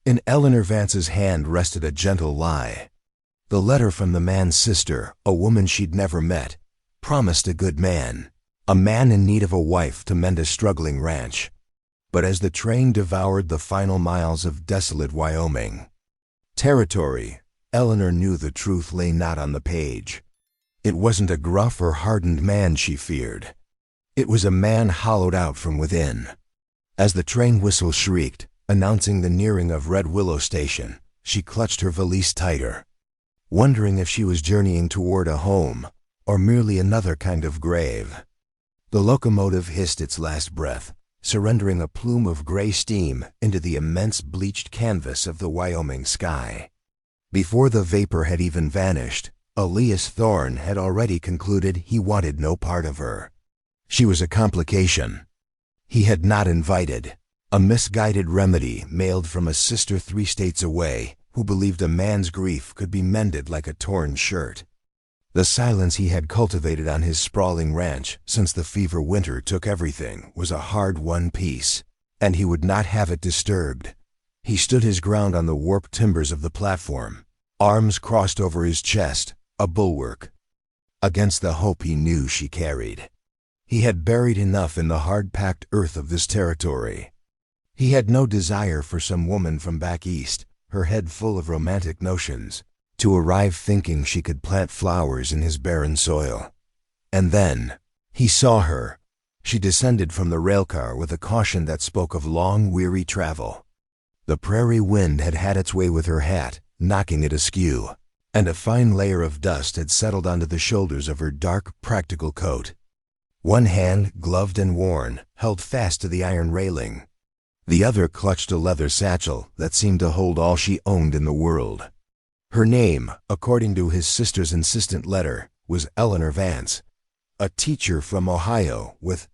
In Eleanor Vance's hand rested a gentle lie. The letter from the man's sister, a woman she'd never met, promised a good man, a man in need of a wife to mend a struggling ranch. But as the train devoured the final miles of desolate Wyoming Territory, Eleanor knew the truth lay not on the page. It wasn't a gruff or hardened man she feared. It was a man hollowed out from within. As the train whistle shrieked, announcing the nearing of Red Willow Station, she clutched her valise tighter, wondering if she was journeying toward a home or merely another kind of grave. The locomotive hissed its last breath, surrendering a plume of gray steam into the immense bleached canvas of the Wyoming sky. Before the vapor had even vanished, Elias Thorne had already concluded he wanted no part of her. She was a complication he had not invited, a misguided remedy mailed from a sister 3 states away who believed a man's grief could be mended like a torn shirt. The silence he had cultivated on his sprawling ranch since the fever winter took everything was a hard-won peace, and he would not have it disturbed. He stood his ground on the warped timbers of the platform, arms crossed over his chest, a bulwark against the hope he knew she carried. He had buried enough in the hard-packed earth of this territory. He had no desire for some woman from back east, her head full of romantic notions, to arrive thinking she could plant flowers in his barren soil. And then he saw her. She descended from the railcar with a caution that spoke of long, weary travel. The prairie wind had had its way with her hat, knocking it askew, and a fine layer of dust had settled onto the shoulders of her dark, practical coat. One hand, gloved and worn, held fast to the iron railing. The other clutched a leather satchel that seemed to hold all she owned in the world. Her name, according to his sister's insistent letter, was Eleanor Vance, a teacher from Ohio with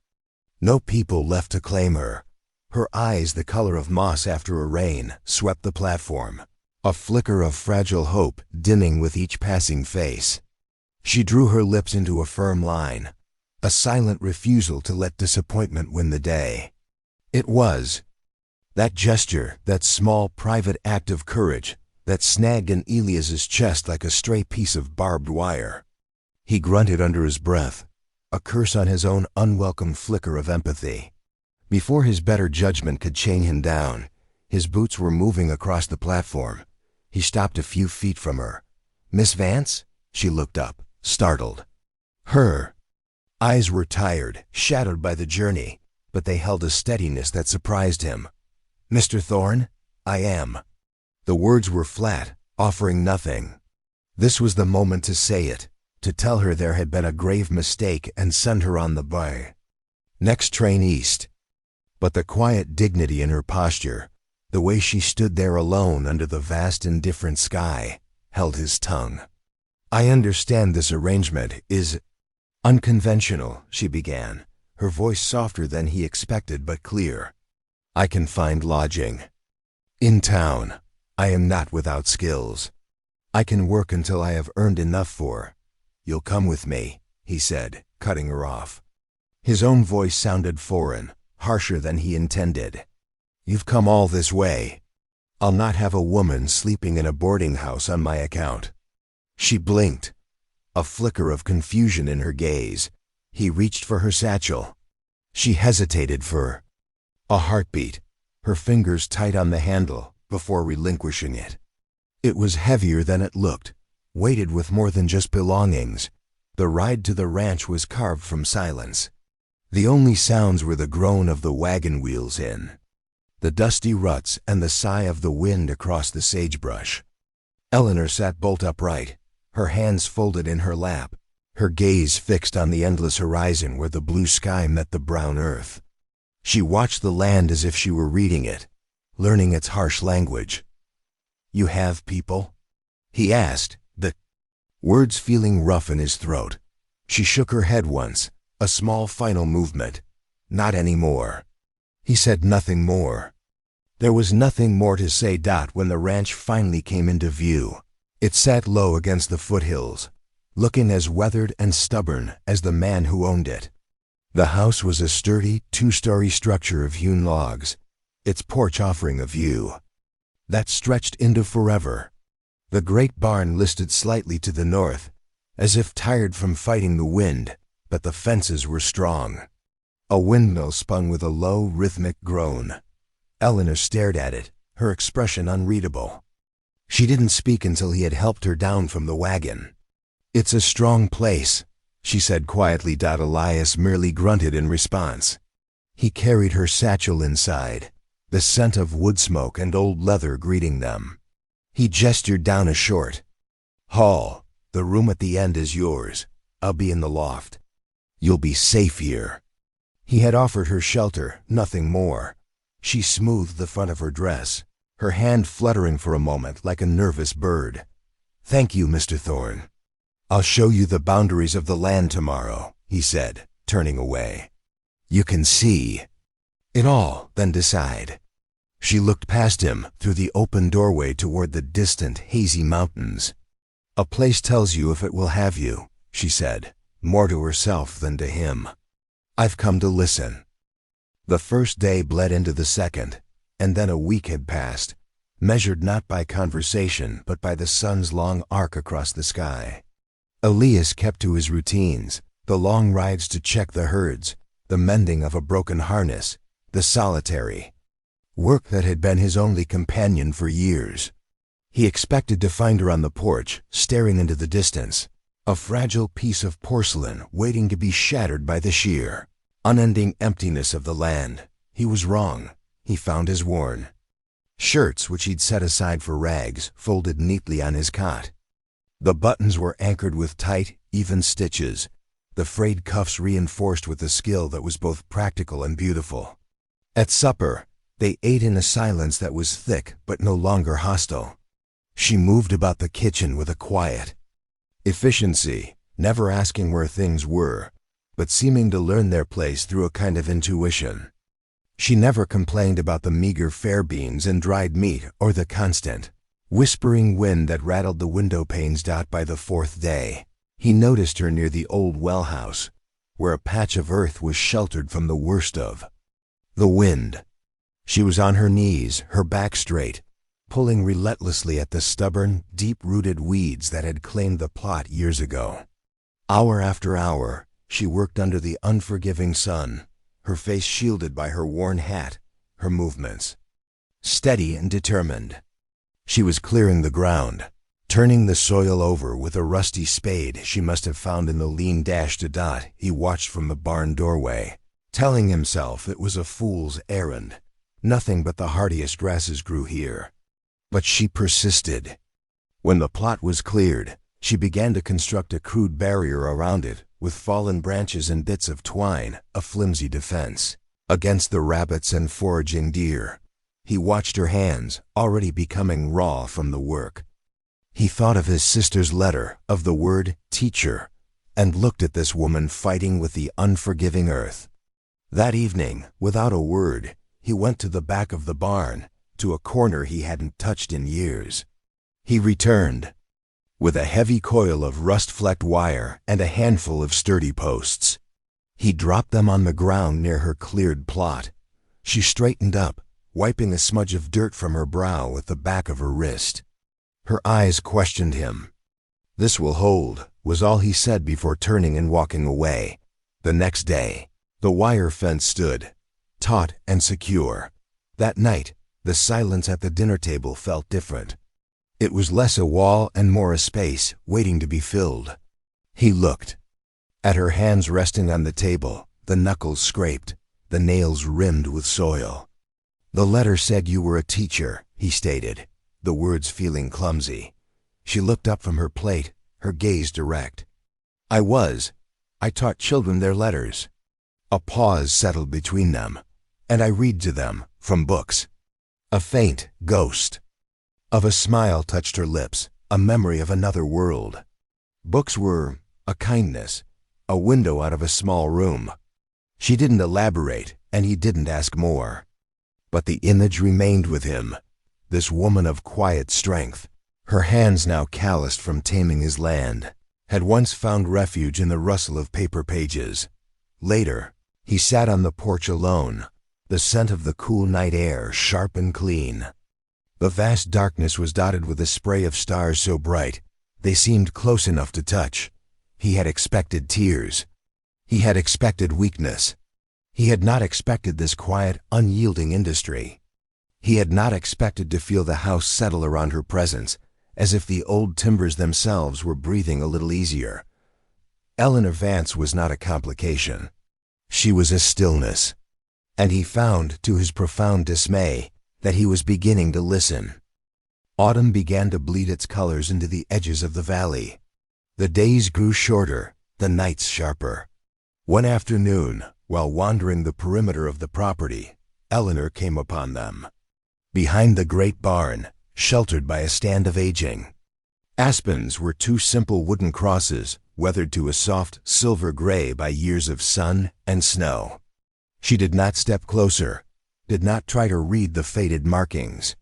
no people left to claim her. Her eyes, the color of moss after a rain, swept the platform, a flicker of fragile hope dimming with each passing face. She drew her lips into a firm line, a silent refusal to let disappointment win the day. It was that gesture, that small private act of courage, that snagged in Elias's chest like a stray piece of barbed wire. He grunted under his breath, a curse on his own unwelcome flicker of empathy. Before his better judgment could chain him down, his boots were moving across the platform. He stopped a few feet from her. "Miss Vance?" She looked up, startled. Her eyes were tired, shadowed by the journey, but they held a steadiness that surprised him. "Mr. Thorne, I am." The words were flat, offering nothing. This was the moment to say it, to tell her there had been a grave mistake and send her on the next train east. But the quiet dignity in her posture, the way she stood there alone under the vast indifferent sky, held his tongue. "I understand this arrangement is unconventional," she began, her voice softer than he expected but clear. "I can find lodging in town. I am not without skills. I can work until I have earned enough for—" "You'll come with me," he said, cutting her off. His own voice sounded foreign, harsher than he intended. "You've come all this way. I'll not have a woman sleeping in a boarding house on my account." She blinked, a flicker of confusion in her gaze. He reached for her satchel. She hesitated for a heartbeat, her fingers tight on the handle, before relinquishing it. It was heavier than it looked, weighted with more than just belongings. The ride to the ranch was carved from silence. The only sounds were the groan of the wagon wheels in the dusty ruts and the sigh of the wind across the sagebrush. Eleanor sat bolt upright, her hands folded in her lap, her gaze fixed on the endless horizon where the blue sky met the brown earth. She watched the land as if she were reading it, learning its harsh language. "You have people?" he asked, the words feeling rough in his throat. She shook her head once, a small final movement. "Not anymore." He said nothing more. There was nothing more to say. When the ranch finally came into view, it sat low against the foothills, looking as weathered and stubborn as the man who owned it. The house was a sturdy, 2-story structure of hewn logs, its porch offering a view that stretched into forever. The great barn listed slightly to the north, as if tired from fighting the wind, but the fences were strong. A windmill spun with a low, rhythmic groan. Eleanor stared at it, her expression unreadable. She didn't speak until he had helped her down from the wagon. "It's a strong place," she said quietly. Elias merely grunted in response. He carried her satchel inside, the scent of wood smoke and old leather greeting them. He gestured down a short hall. "The room at the end is yours. I'll be in the loft. You'll be safe here." He had offered her shelter, nothing more. She smoothed the front of her dress, her hand fluttering for a moment like a nervous bird. "Thank you, Mr. Thorne. I'll show you the boundaries of the land tomorrow," he said, turning away. "You can see it all, then decide." She looked past him through the open doorway toward the distant, hazy mountains. "A place tells you if it will have you," she said, more to herself than to him. "I've come to listen." The first day bled into the second, and then a week had passed, measured not by conversation but by the sun's long arc across the sky. Elias kept to his routines, the long rides to check the herds, the mending of a broken harness, the solitary work that had been his only companion for years. He expected to find her on the porch, staring into the distance, a fragile piece of porcelain waiting to be shattered by the sheer, unending emptiness of the land. He was wrong. He found his worn shirts, which he'd set aside for rags, folded neatly on his cot. The buttons were anchored with tight, even stitches, the frayed cuffs reinforced with a skill that was both practical and beautiful. At supper, they ate in a silence that was thick but no longer hostile. She moved about the kitchen with a quiet efficiency, never asking where things were, but seeming to learn their place through a kind of intuition. She never complained about the meager fare beans and dried meat or the constant, whispering wind that rattled the window panes. By the fourth day, he noticed her near the old well house, where a patch of earth was sheltered from the worst of the wind. She was on her knees, her back straight, pulling relentlessly at the stubborn, deep-rooted weeds that had claimed the plot years ago. Hour after hour, she worked under the unforgiving sun, her face shielded by her worn hat, her movements steady and determined. She was clearing the ground, turning the soil over with a rusty spade she must have found in the lean dash to dot. He watched from the barn doorway, telling himself it was a fool's errand. Nothing but the hardiest grasses grew here. But she persisted. When the plot was cleared, she began to construct a crude barrier around it, with fallen branches and bits of twine, a flimsy defense against the rabbits and foraging deer. He watched her hands, already becoming raw from the work. He thought of his sister's letter, of the word teacher, and looked at this woman fighting with the unforgiving earth. That evening, without a word, he went to the back of the barn, to a corner he hadn't touched in years. He returned with a heavy coil of rust-flecked wire and a handful of sturdy posts. He dropped them on the ground near her cleared plot. She straightened up, wiping a smudge of dirt from her brow with the back of her wrist. Her eyes questioned him. "This will hold," was all he said before turning and walking away. The next day, the wire fence stood, taut and secure. That night, the silence at the dinner table felt different. It was less a wall and more a space waiting to be filled. He looked at her hands resting on the table, the knuckles scraped, the nails rimmed with soil. "The letter said you were a teacher," he stated, the words feeling clumsy. She looked up from her plate, her gaze direct. "I was. I taught children their letters." A pause settled between them, "and I read to them, from books." A faint ghost of a smile touched her lips, a memory of another world. Books were a kindness, a window out of a small room. She didn't elaborate, and he didn't ask more. But the image remained with him, this woman of quiet strength, her hands now calloused from taming his land, had once found refuge in the rustle of paper pages. Later, he sat on the porch alone, the scent of the cool night air sharp and clean. The vast darkness was dotted with a spray of stars so bright, they seemed close enough to touch. He had expected tears. He had expected weakness. He had not expected this quiet, unyielding industry. He had not expected to feel the house settle around her presence, as if the old timbers themselves were breathing a little easier. Eleanor Vance was not a complication. She was a stillness. And he found, to his profound dismay, that he was beginning to listen. Autumn began to bleed its colors into the edges of the valley. The days grew shorter, the nights sharper. One afternoon, while wandering the perimeter of the property, Eleanor came upon them. Behind the great barn, sheltered by a stand of aging. Aspens were two simple wooden crosses, weathered to a soft silver gray by years of sun and snow. She did not step closer, did not try to read the faded markings.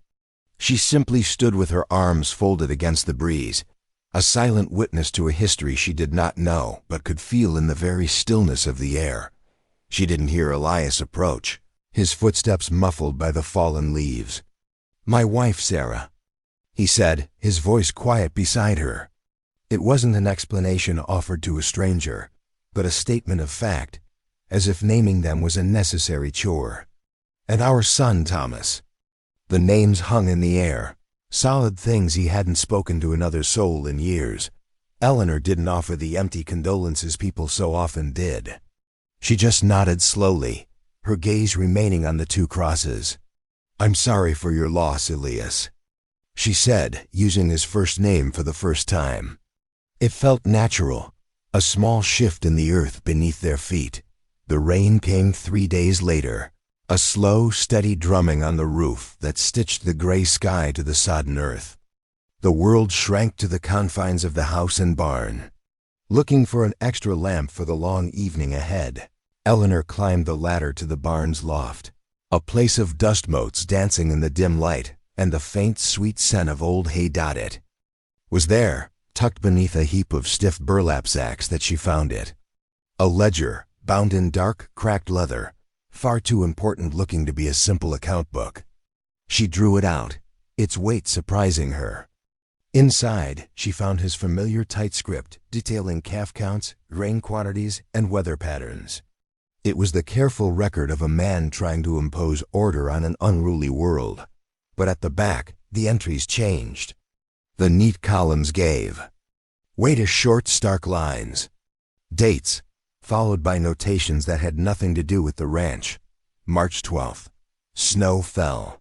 She simply stood with her arms folded against the breeze, a silent witness to a history she did not know but could feel in the very stillness of the air. She didn't hear Elias approach, his footsteps muffled by the fallen leaves. "My wife, Sarah," he said, his voice quiet beside her. It wasn't an explanation offered to a stranger, but a statement of fact, as if naming them was a necessary chore. "And our son, Thomas." The names hung in the air, solid things he hadn't spoken to another soul in years. Eleanor didn't offer the empty condolences people so often did. She just nodded slowly, her gaze remaining on the two crosses. "I'm sorry for your loss, Elias," she said, using his first name for the first time. It felt natural, a small shift in the earth beneath their feet. The rain came 3 days later, a slow, steady drumming on the roof that stitched the gray sky to the sodden earth. The world shrank to the confines of the house and barn. Looking for an extra lamp for the long evening ahead, Eleanor climbed the ladder to the barn's loft. A place of dust motes dancing in the dim light, and the faint, sweet scent of old hay it was there, tucked beneath a heap of stiff burlap sacks that she found it. A ledger, bound in dark, cracked leather, far too important looking to be a simple account book. She drew it out, its weight surprising her. Inside, she found his familiar tight script detailing calf counts, grain quantities, and weather patterns. It was the careful record of a man trying to impose order on an unruly world. But at the back, the entries changed. The neat columns gave way to short, stark lines. Dates, followed by notations that had nothing to do with the ranch. March 12th. Snow fell.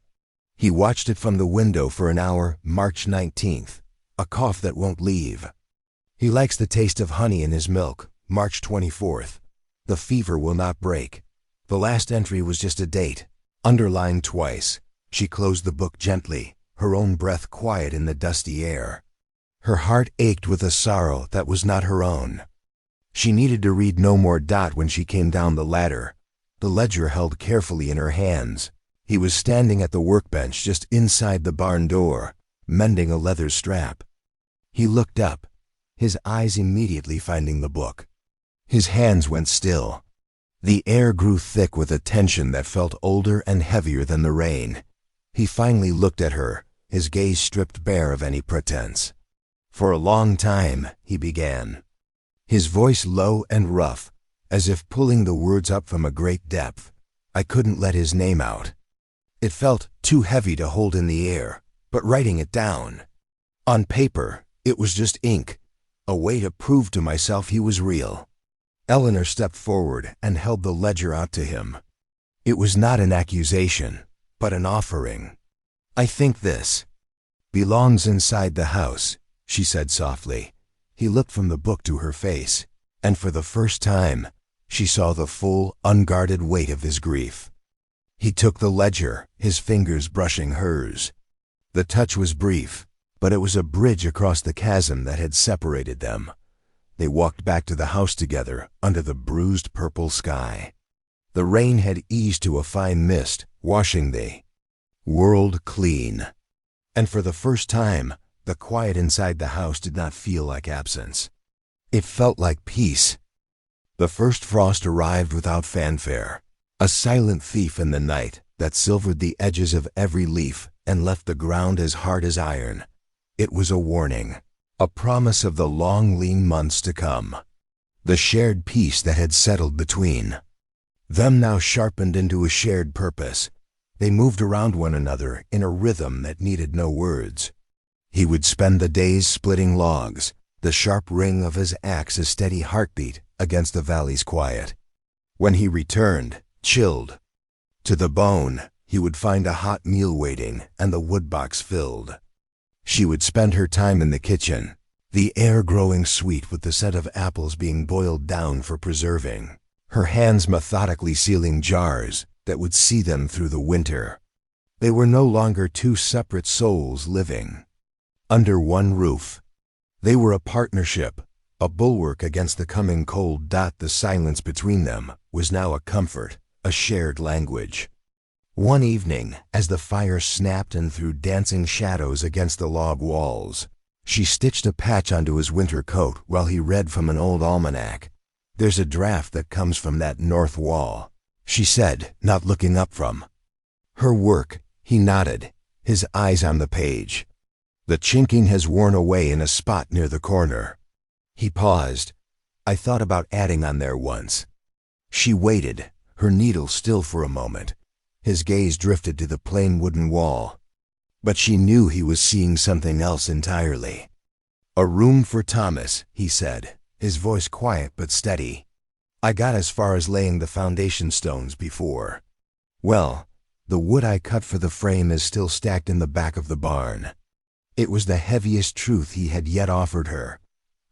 He watched it from the window for an hour. March 19th. A cough that won't leave. He likes the taste of honey in his milk. March 24th. The fever will not break. The last entry was just a date, underlined twice. She closed the book gently, her own breath quiet in the dusty air. Her heart ached with a sorrow that was not her own. She needed to read no more. When she came down the ladder, the ledger held carefully in her hands. He was standing at the workbench just inside the barn door, mending a leather strap. He looked up, his eyes immediately finding the book. His hands went still. The air grew thick with a tension that felt older and heavier than the rain. He finally looked at her, his gaze stripped bare of any pretense. "For a long time," he began, his voice low and rough, as if pulling the words up from a great depth. I couldn't let his name out. It felt too heavy to hold in the air, but writing it down. On paper, it was just ink, a way to prove to myself he was real. Eleanor stepped forward and held the ledger out to him. It was not an accusation, but an offering. "I think this belongs inside the house," she said softly. He looked from the book to her face, and for the first time, she saw the full, unguarded weight of his grief. He took the ledger, his fingers brushing hers. The touch was brief, but it was a bridge across the chasm that had separated them. They walked back to the house together under the bruised purple sky. The rain had eased to a fine mist, washing the world clean. And for the first time, the quiet inside the house did not feel like absence. It felt like peace. The first frost arrived without fanfare, a silent thief in the night that silvered the edges of every leaf and left the ground as hard as iron. It was a warning, a promise of the long, lean months to come. The shared peace that had settled between them now sharpened into a shared purpose. They moved around one another in a rhythm that needed no words. He would spend the days splitting logs, the sharp ring of his axe a steady heartbeat against the valley's quiet. When he returned, chilled to the bone, he would find a hot meal waiting and the woodbox filled. She would spend her time in the kitchen, the air growing sweet with the scent of apples being boiled down for preserving, her hands methodically sealing jars that would see them through the winter. They were no longer two separate souls living under one roof. They were a partnership, a bulwark against the coming cold. The silence between them was now a comfort, a shared language. One evening, as the fire snapped and threw dancing shadows against the log walls, she stitched a patch onto his winter coat while he read from an old almanac. "There's a draft that comes from that north wall," she said, not looking up from her work. He nodded, his eyes on the page. "The chinking has worn away in a spot near the corner." He paused. "I thought about adding on there once." She waited, her needle still for a moment. His gaze drifted to the plain wooden wall. But she knew he was seeing something else entirely. "A room for Thomas," he said, his voice quiet but steady. "I got as far as laying the foundation stones before. Well, the wood I cut for the frame is still stacked in the back of the barn." It was the heaviest truth he had yet offered her,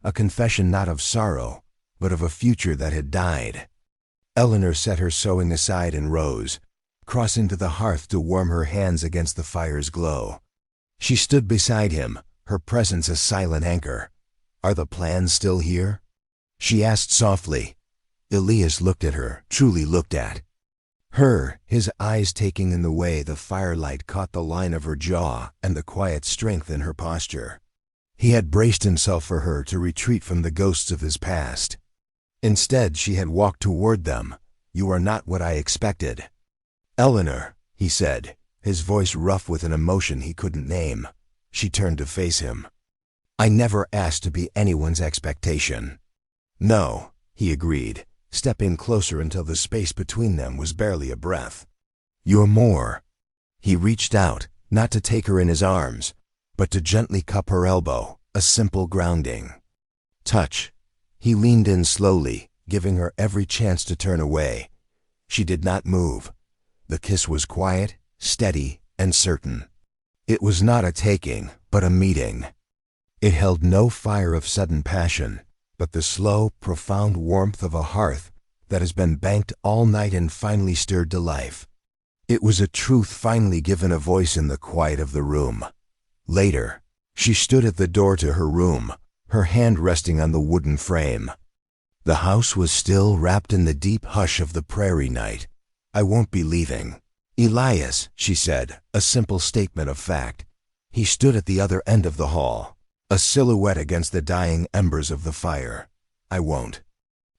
a confession not of sorrow, but of a future that had died. Eleanor set her sewing aside and rose, crossing to the hearth to warm her hands against the fire's glow. She stood beside him, her presence a silent anchor. "Are the plans still here?" she asked softly. Elias looked at her, truly looked at her, his eyes taking in the way the firelight caught the line of her jaw and the quiet strength in her posture. He had braced himself for her to retreat from the ghosts of his past. Instead, she had walked toward them. "You are not what I expected." "Eleanor," he said, his voice rough with an emotion he couldn't name. She turned to face him. "I never asked to be anyone's expectation." "No," he agreed, stepping closer until the space between them was barely a breath. "You're more." He reached out, not to take her in his arms, but to gently cup her elbow, a simple grounding touch. He leaned in slowly, giving her every chance to turn away. She did not move. The kiss was quiet, steady, and certain. It was not a taking, but a meeting. It held no fire of sudden passion, but the slow, profound warmth of a hearth that has been banked all night and finally stirred to life. It was a truth finally given a voice in the quiet of the room. Later, she stood at the door to her room, her hand resting on the wooden frame. The house was still wrapped in the deep hush of the prairie night. "I won't be leaving." "Elias," she said, a simple statement of fact. He stood at the other end of the hall, a silhouette against the dying embers of the fire. "I won't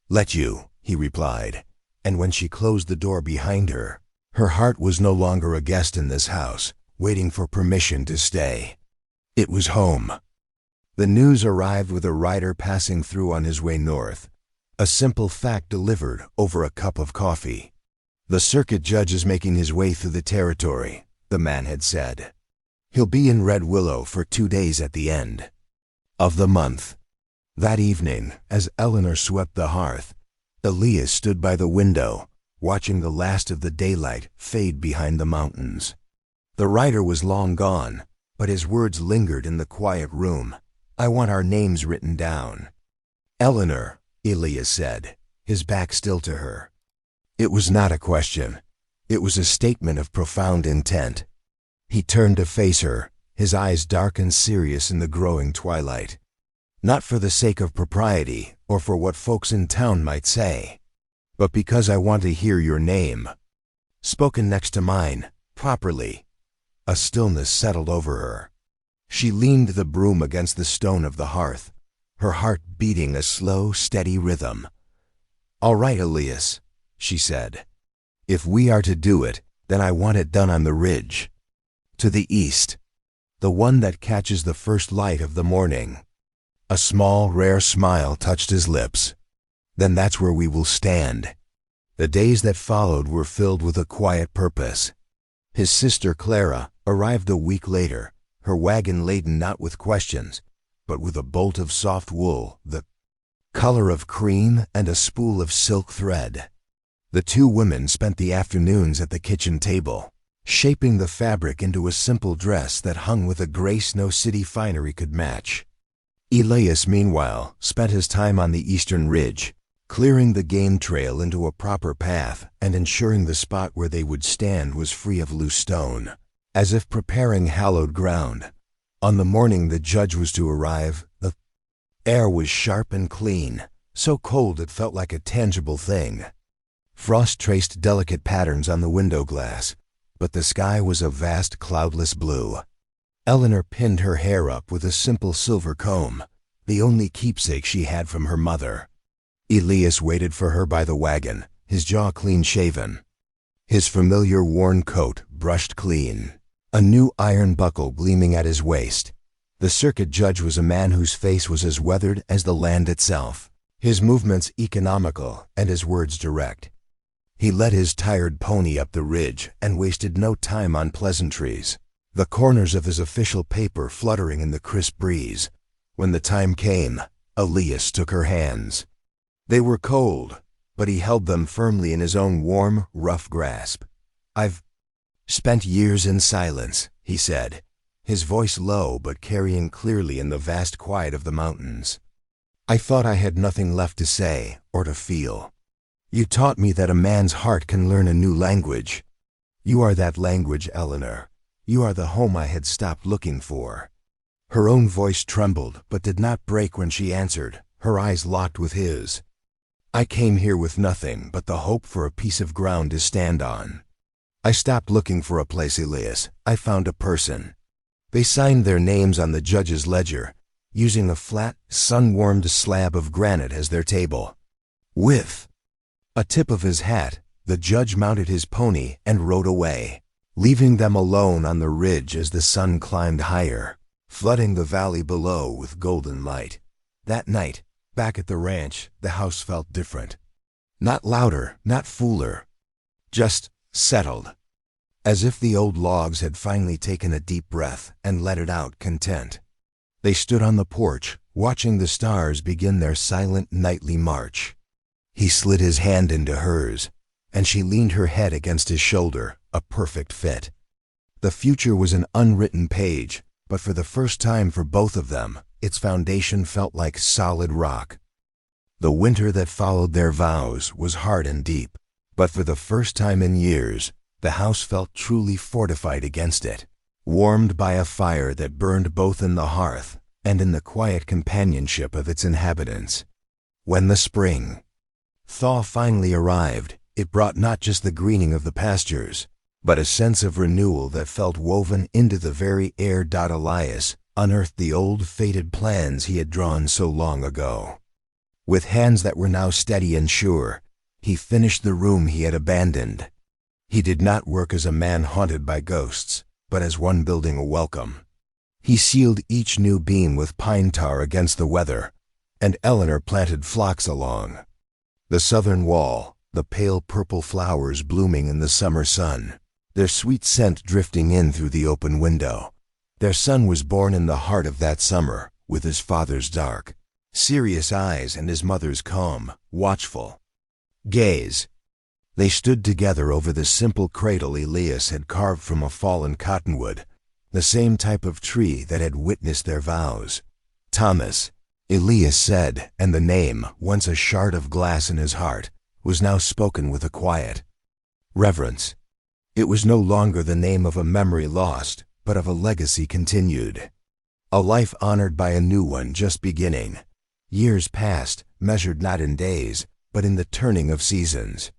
let you," he replied, and when she closed the door behind her, her heart was no longer a guest in this house, waiting for permission to stay. It was home. The news arrived with a rider passing through on his way north, a simple fact delivered over a cup of coffee. "The circuit judge is making his way through the territory," the man had said. "He'll be in Red Willow for 2 days at the end of the month." That evening, as Eleanor swept the hearth, Elias stood by the window, watching the last of the daylight fade behind the mountains. The rider was long gone, but his words lingered in the quiet room. "I want our names written down." "Eleanor," Elias said, his back still to her. It was not a question. It was a statement of profound intent. He turned to face her, his eyes dark and serious in the growing twilight. "Not for the sake of propriety or for what folks in town might say, but because I want to hear your name spoken next to mine, properly." A stillness settled over her. She leaned the broom against the stone of the hearth, her heart beating a slow, steady rhythm. "All right, Elias," she said. "If we are to do it, then I want it done on the ridge. To the east, the one that catches the first light of the morning. A small, rare smile touched his lips. Then that's where we will stand. The days that followed were filled with a quiet purpose. His sister Clara arrived a week later, her wagon laden not with questions, but with a bolt of soft wool, the color of cream, and a spool of silk thread. The two women spent the afternoons at the kitchen table, shaping the fabric into a simple dress that hung with a grace no city finery could match. Elias, meanwhile, spent his time on the eastern ridge, clearing the game trail into a proper path and ensuring the spot where they would stand was free of loose stone. As if preparing hallowed ground, on the morning the judge was to arrive, the air was sharp and clean, so cold it felt like a tangible thing. Frost traced delicate patterns on the window glass, but the sky was a vast cloudless blue. Eleanor pinned her hair up with a simple silver comb, the only keepsake she had from her mother. Elias waited for her by the wagon, his jaw clean-shaven, his familiar worn coat brushed clean, a new iron buckle gleaming at his waist. The circuit judge was a man whose face was as weathered as the land itself, his movements economical and his words direct. He led his tired pony up the ridge and wasted no time on pleasantries, the corners of his official paper fluttering in the crisp breeze. When the time came, Elias took her hands. They were cold, but he held them firmly in his own warm, rough grasp. "I've spent years in silence," he said, his voice low but carrying clearly in the vast quiet of the mountains. "I thought I had nothing left to say or to feel. You taught me that a man's heart can learn a new language. You are that language, Eleanor. You are the home I had stopped looking for." Her own voice trembled but did not break when she answered, her eyes locked with his. "I came here with nothing but the hope for a piece of ground to stand on. I stopped looking for a place, Elias. I found a person." They signed their names on the judge's ledger, using a flat, sun-warmed slab of granite as their table. With a tip of his hat, the judge mounted his pony and rode away, leaving them alone on the ridge as the sun climbed higher, flooding the valley below with golden light. That night, back at the ranch, the house felt different. Not louder, not fuller, just settled, as if the old logs had finally taken a deep breath and let it out content. They stood on the porch, watching the stars begin their silent nightly march. He slid his hand into hers, and she leaned her head against his shoulder, a perfect fit. The future was an unwritten page, but for the first time for both of them, its foundation felt like solid rock. The winter that followed their vows was hard and deep, but for the first time in years, the house felt truly fortified against it, warmed by a fire that burned both in the hearth and in the quiet companionship of its inhabitants. When the spring thaw finally arrived, it brought not just the greening of the pastures, but a sense of renewal that felt woven into the very air. Elias unearthed the old fated plans he had drawn so long ago. With hands that were now steady and sure, he finished the room he had abandoned. He did not work as a man haunted by ghosts, but as one building a welcome. He sealed each new beam with pine tar against the weather, and Eleanor planted phlox along the southern wall, the pale purple flowers blooming in the summer sun, their sweet scent drifting in through the open window. Their son was born in the heart of that summer, with his father's dark, serious eyes and his mother's calm, watchful gaze. They stood together over the simple cradle Elias had carved from a fallen cottonwood, the same type of tree that had witnessed their vows. "Thomas," Elias said, and the name, once a shard of glass in his heart, was now spoken with a quiet reverence. It was no longer the name of a memory lost, but of a legacy continued. A life honored by a new one just beginning. Years passed, measured not in days, but in the turning of seasons.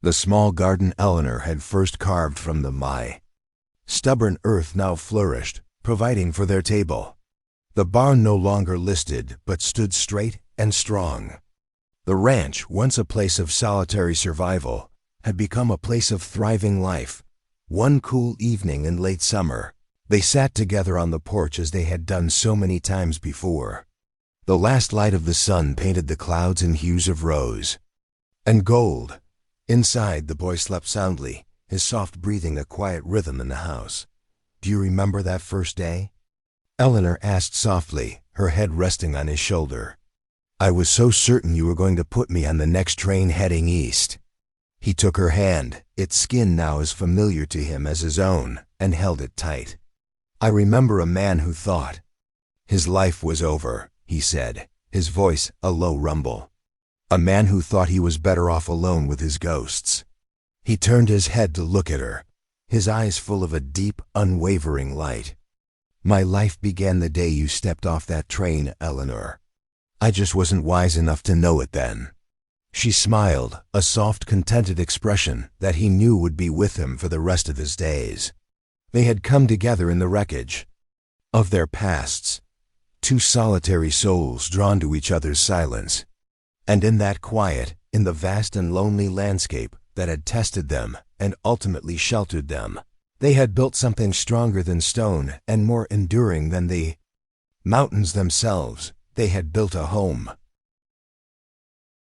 The small garden Eleanor had first carved from the stubborn earth now flourished, providing for their table. The barn no longer listed, but stood straight and strong. The ranch, once a place of solitary survival, had become a place of thriving life. One cool evening in late summer, They sat together on the porch as they had done so many times before. The last light of the sun painted the clouds in hues of rose and gold. Inside, the boy slept soundly, his soft breathing a quiet rhythm in the house. "Do you remember that first day?" Eleanor asked softly, her head resting on his shoulder. "I was so certain you were going to put me on the next train heading east." He took her hand, its skin now as familiar to him as his own, and held it tight. "I remember a man who thought his life was over," he said, his voice a low rumble. "A man who thought he was better off alone with his ghosts." He turned his head to look at her, his eyes full of a deep, unwavering light. "My life began the day you stepped off that train, Eleanor. I just wasn't wise enough to know it then." She smiled, a soft, contented expression that he knew would be with him for the rest of his days. They had come together in the wreckage of their pasts, two solitary souls drawn to each other's silence. And in that quiet, in the vast and lonely landscape that had tested them and ultimately sheltered them, they had built something stronger than stone and more enduring than the mountains themselves. They had built a home.